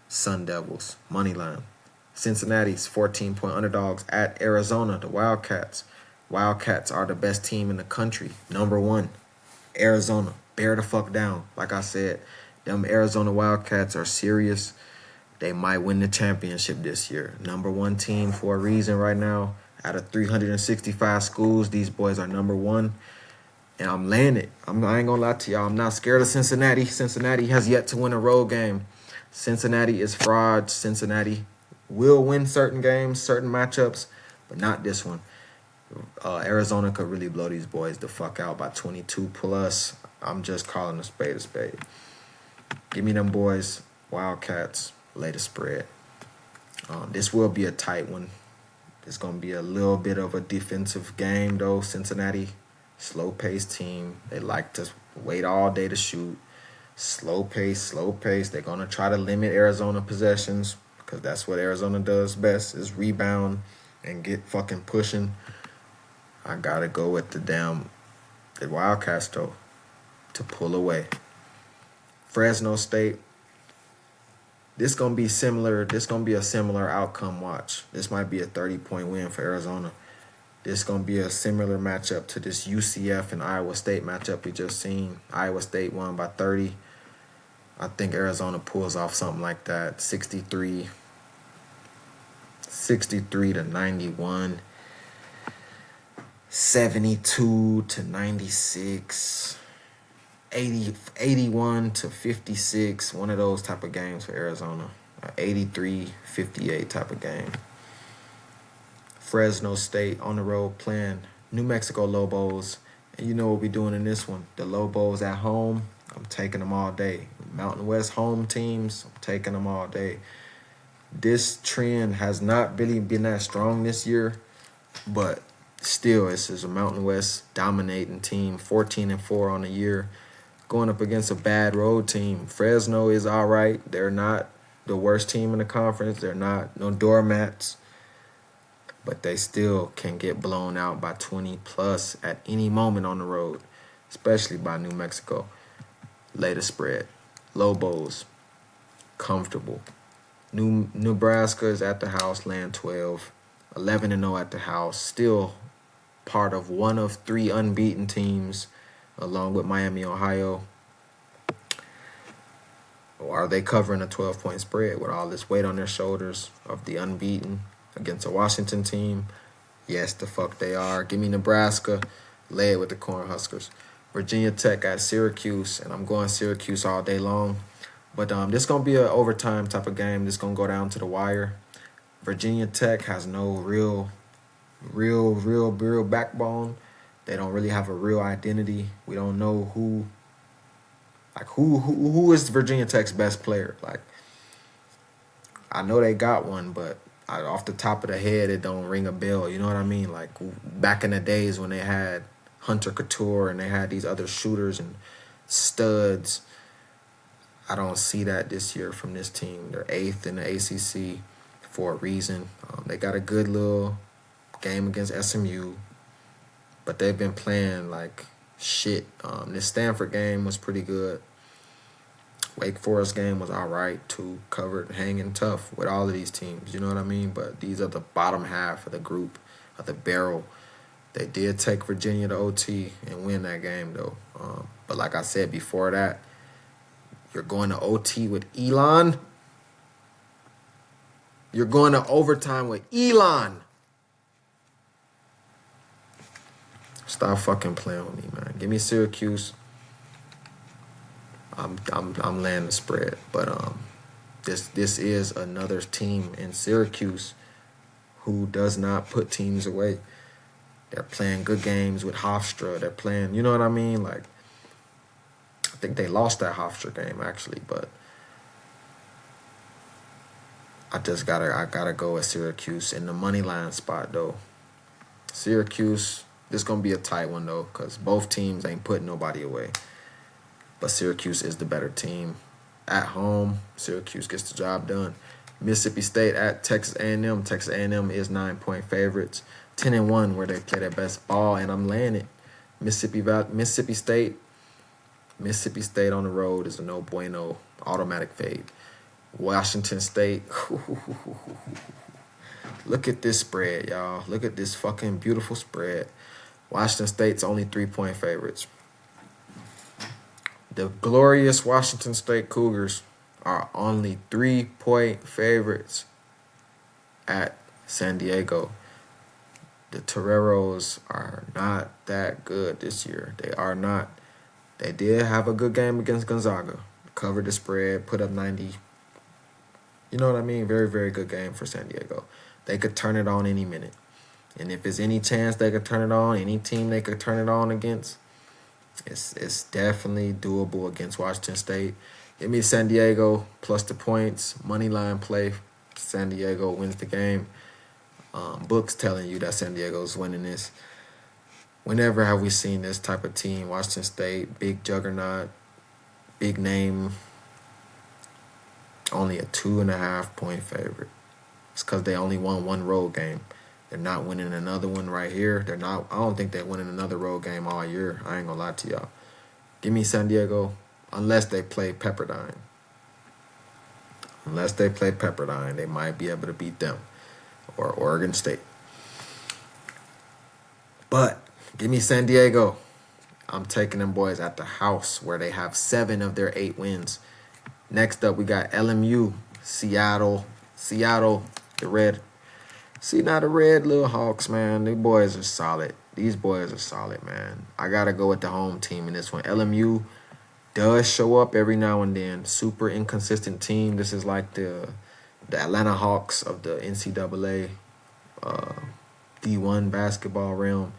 Sun Devils, money line. Cincinnati's 14-point underdogs at Arizona, the Wildcats. Wildcats are the best team in the country. Number 1, Arizona. Bear the fuck down. Like I said, them Arizona Wildcats are serious. They might win the championship this year. Number 1 team for a reason right now. Out of 365 schools, these boys are number 1. And I'm laying it. I ain't going to lie to y'all. I'm not scared of Cincinnati. Cincinnati has yet to win a road game. Cincinnati is fraud. Cincinnati will win certain games, certain matchups, but not this one. Arizona could really blow these boys the fuck out by 22 plus. I'm just calling a spade a spade. Give me them boys, Wildcats, lay the spread. This will be a tight one. It's going to be a little bit of a defensive game, though. Cincinnati, slow-paced team. They like to wait all day to shoot. Slow pace. They're going to try to limit Arizona possessions because that's what Arizona does best is rebound and get fucking pushing. I got to go with the Wildcats, though, to pull away. Fresno State. This going to be similar. This going to be a similar outcome watch. This might be a 30-point win for Arizona. This going to be a similar matchup to this UCF and Iowa State matchup we just seen. Iowa State won by 30. I think Arizona pulls off something like that. 63 to 91. 72 to 96. 81 to 56. One of those type of games for Arizona. 83-58 type of game. Fresno State on the road playing New Mexico Lobos. And you know what we're doing in this one. The Lobos at home, I'm taking them all day. Mountain West home teams, I'm taking them all day. This trend has not really been that strong this year, but still, this is a Mountain West dominating team, 14-4 on the year, going up against a bad road team. Fresno is all right. They're not the worst team in the conference. They're not no doormats. But they still can get blown out by 20 plus at any moment on the road, especially by New Mexico. Later spread. Lobos, comfortable. Nebraska is at the house, laying 12. 11-0 at the house. Still part of one of 3 unbeaten teams, along with Miami, Ohio. Or are they covering a 12-point spread with all this weight on their shoulders of the unbeaten against a Washington team? Yes, the fuck they are. Give me Nebraska. Lay it with the Cornhuskers. Virginia Tech at Syracuse, and I'm going Syracuse all day long. But this going to be an overtime type of game. This going to go down to the wire. Virginia Tech has no real backbone. They don't really have a real identity. We don't know who is Virginia Tech's best player. Like, I know they got one, but off the top of the head, it don't ring a bell. You know what I mean? Like, back in the days when they had Hunter Couture and they had these other shooters and studs, I don't see that this year from this team. They're 8th in the ACC for a reason. They got a good little game against SMU, but they've been playing like shit. This Stanford game was pretty good. Wake Forest game was all right too. Covered, hanging tough with all of these teams. You know what I mean? But these are the bottom half of the group, of the barrel. They did take Virginia to OT and win that game, though. But like I said before that, you're going to OT with Elon. You're going to overtime with Elon. Stop fucking playing with me, man. Give me Syracuse. I'm laying the spread, but this is another team in Syracuse who does not put teams away. They're playing good games with Hofstra. They're playing, you know what I mean? Like, I think they lost that Hofstra game actually, but I gotta go with Syracuse in the money line spot though. Syracuse, this gonna be a tight one though, cause both teams ain't putting nobody away. But Syracuse is the better team. At home, Syracuse gets the job done. Mississippi State at Texas A&M. Texas A&M is 9-point favorites. 10-1 where they play their best ball, and I'm laying it. Mississippi State on the road is a no bueno, automatic fade. Washington State. Look at this spread, y'all. Look at this fucking beautiful spread. Washington State's only 3-point favorites. The glorious Washington State Cougars are only 3-point favorites at San Diego. The Toreros are not that good this year. They are not. They did have a good game against Gonzaga. Covered the spread, put up 90. You know what I mean? Very, very good game for San Diego. They could turn it on any minute. And if there's any chance they could turn it on, any team they could turn it on against, it's definitely doable against Washington State. Give me San Diego plus the points. Money line play. San Diego wins the game. Books telling you that San Diego's winning this. Whenever have we seen this type of team? Washington State, big juggernaut, big name, only a 2.5-point favorite. It's because they only won one road game. They're not winning another one right here. I don't think they're winning another road game all year. I ain't gonna lie to y'all. Give me San Diego, unless they play Pepperdine. Unless they play Pepperdine, they might be able to beat them. Or Oregon State. But give me San Diego. I'm taking them boys at the house where they have 7 of their 8 wins. Next up, we got LMU, Seattle, the red. See, now the red little Hawks, man, these boys are solid. These boys are solid, man. I got to go with the home team in this one. LMU does show up every now and then. Super inconsistent team. This is like the Atlanta Hawks of the NCAA D1 basketball realm.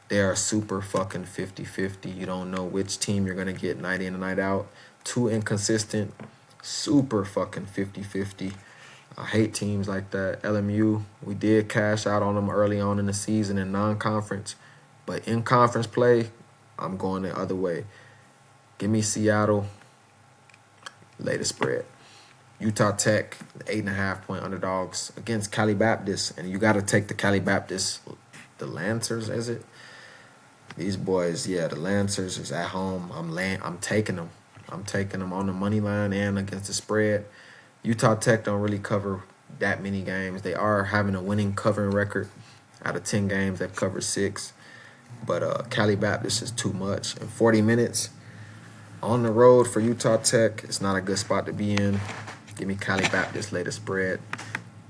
They are super fucking 50-50. You don't know which team you're going to get night in and night out. Too inconsistent. Super fucking 50-50. I hate teams like that. LMU, we did cash out on them early on in the season in non-conference. But in conference play, I'm going the other way. Give me Seattle. Lay the spread. Utah Tech, 8.5-point underdogs against Cali Baptist. And you got to take the Cali Baptist. The Lancers, is it? These boys, yeah, the Lancers is at home. I'm taking them. I'm taking them on the money line and against the spread. Utah Tech don't really cover that many games. They are having a winning covering record. Out of 10 games, they've covered 6. But Cali Baptist is too much. In 40 minutes, on the road for Utah Tech, it's not a good spot to be in. Give me Cali Baptist, lay the spread.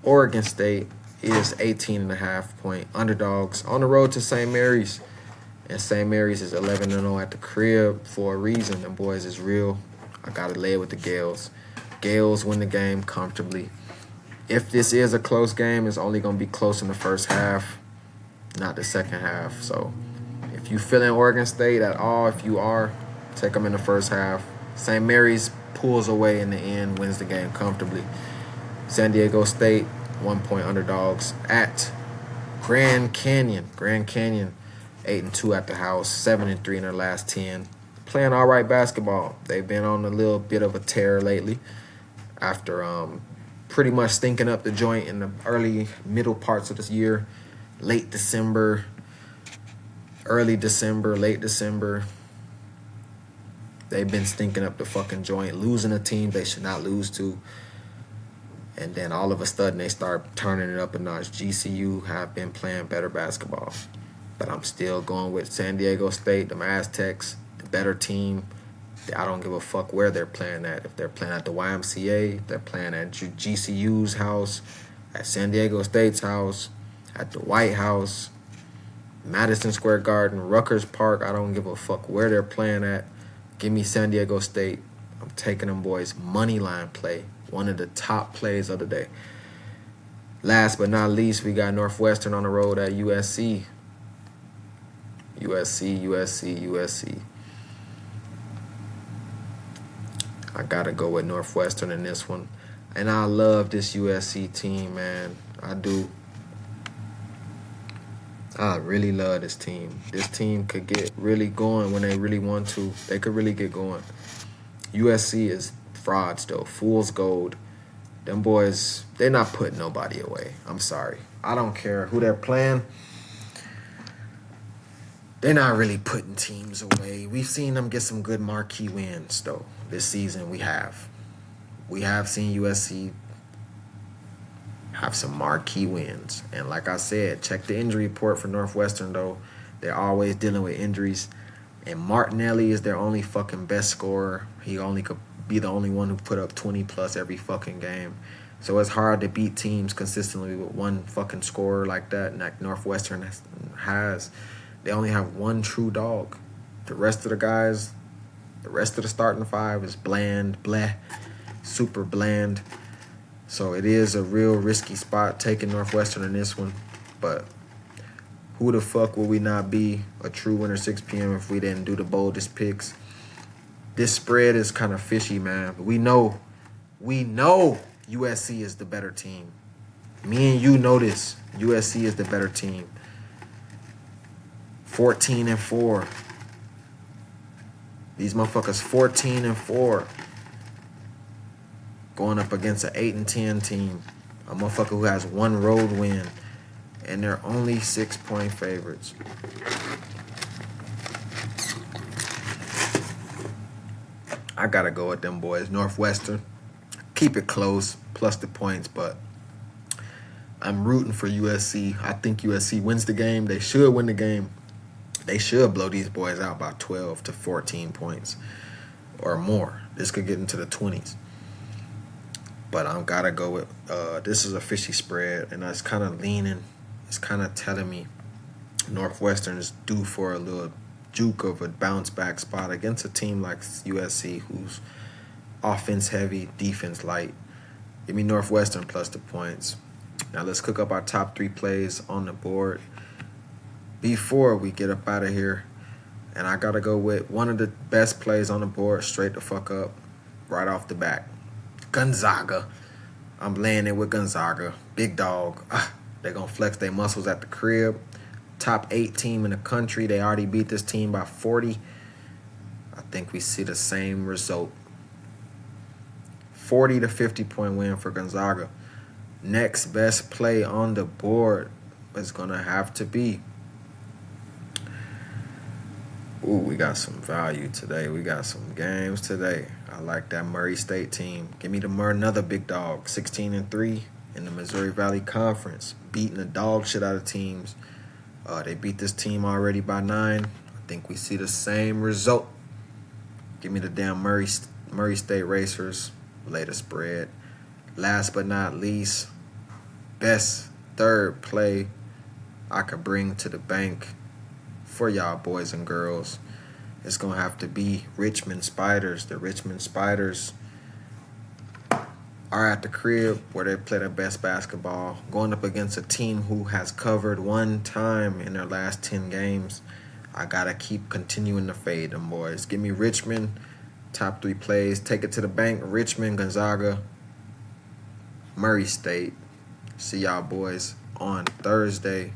Oregon State is 18.5-point underdogs on the road to St. Mary's. And St. Mary's is 11-0 at the crib for a reason. Them boys is real. I got to lay it with the Gales. Gales win the game comfortably. If this is a close game, it's only going to be close in the first half, not the second half. So if you feel in Oregon State at all, if you are, take them in the first half. St. Mary's pulls away in the end, wins the game comfortably. San Diego State, 1-point underdogs at Grand Canyon. Grand Canyon, 8-2 at the house, 7-3 in their last 10. Playing all right basketball. They've been on a little bit of a tear lately after pretty much stinking up the joint in the middle parts of this year. Late December, early December, late December. They've been stinking up the fucking joint, losing a team they should not lose to. And then all of a sudden they start turning it up a notch. GCU have been playing better basketball. But I'm still going with San Diego State, the Aztecs, the better team. I don't give a fuck where they're playing at. If they're playing at the YMCA, if they're playing at GCU's house, at San Diego State's house, at the White House, Madison Square Garden, Rutgers Park, I don't give a fuck where they're playing at. Give me San Diego State. I'm taking them boys money line play. One of the top plays of the day. Last but not least, we got Northwestern on the road at USC. USC. I gotta go with Northwestern in this one. And I love this USC team, man. I do. I really love this team. This team could get really going when they really want to. They could really get going. USC is frauds, though. Fool's gold. Them boys, they're not putting nobody away. I'm sorry. I don't care who they're playing. They're not really putting teams away. We've seen them get some good marquee wins, though. This season, we have. We have seen USC have some marquee wins. And like I said, check the injury report for Northwestern, though. They're always dealing with injuries. And Martinelli is their only fucking best scorer. He only could be the only one who put up 20-plus every fucking game. So it's hard to beat teams consistently with one fucking scorer like that. And like Northwestern has. They only have one true dog. The rest of the guys, the rest of the starting five is bland, bleh, super bland. So it is a real risky spot taking Northwestern in this one. But who the fuck would we not be a true winner 6 p.m. if we didn't do the boldest picks? This spread is kind of fishy, man. But we know USC is the better team. Me and you know this. USC is the better team. 14-4. These motherfuckers 14-4. Going up against an 8-10 team. A motherfucker who has one road win. And they're only 6-point favorites. I gotta go with them boys. Northwestern. Keep it close, plus the points, but I'm rooting for USC. I think USC wins the game. They should win the game. They should blow these boys out by 12 to 14 points or more. This could get into the 20s. But I gotta go with this is a fishy spread, and it's kind of leaning. It's kind of telling me Northwestern is due for a little juke of a bounce back spot against a team like USC, who's offense heavy, defense light. Give me Northwestern plus the points. Now let's cook up our top 3 plays on the board before we get up out of here. And I gotta go with one of the best plays on the board straight the fuck up right off the bat. Gonzaga. I'm laying it with Gonzaga. Big dog. They're gonna flex their muscles at the crib. Top 8 team in the country. They already beat this team by 40. I think we see the same result. 40 to 50 point win for Gonzaga. Next best play on the board is gonna have to be. Ooh, we got some value today. We got some games today. I like that Murray State team. Give me another big dog. 16-3 in the Missouri Valley Conference. Beating the dog shit out of teams. They beat this team already by 9. I think we see the same result. Give me the damn Murray State Racers. Lay the spread. Last but not least, best third play I could bring to the bank for y'all boys and girls. It's going to have to be Richmond Spiders. The Richmond Spiders are at the crib where they play their best basketball, going up against a team who has covered one time in their last 10 games. I got to keep continuing to fade them boys. Give me Richmond. Top 3 plays. Take it to the bank. Richmond, Gonzaga, Murray State. See y'all boys on Thursday.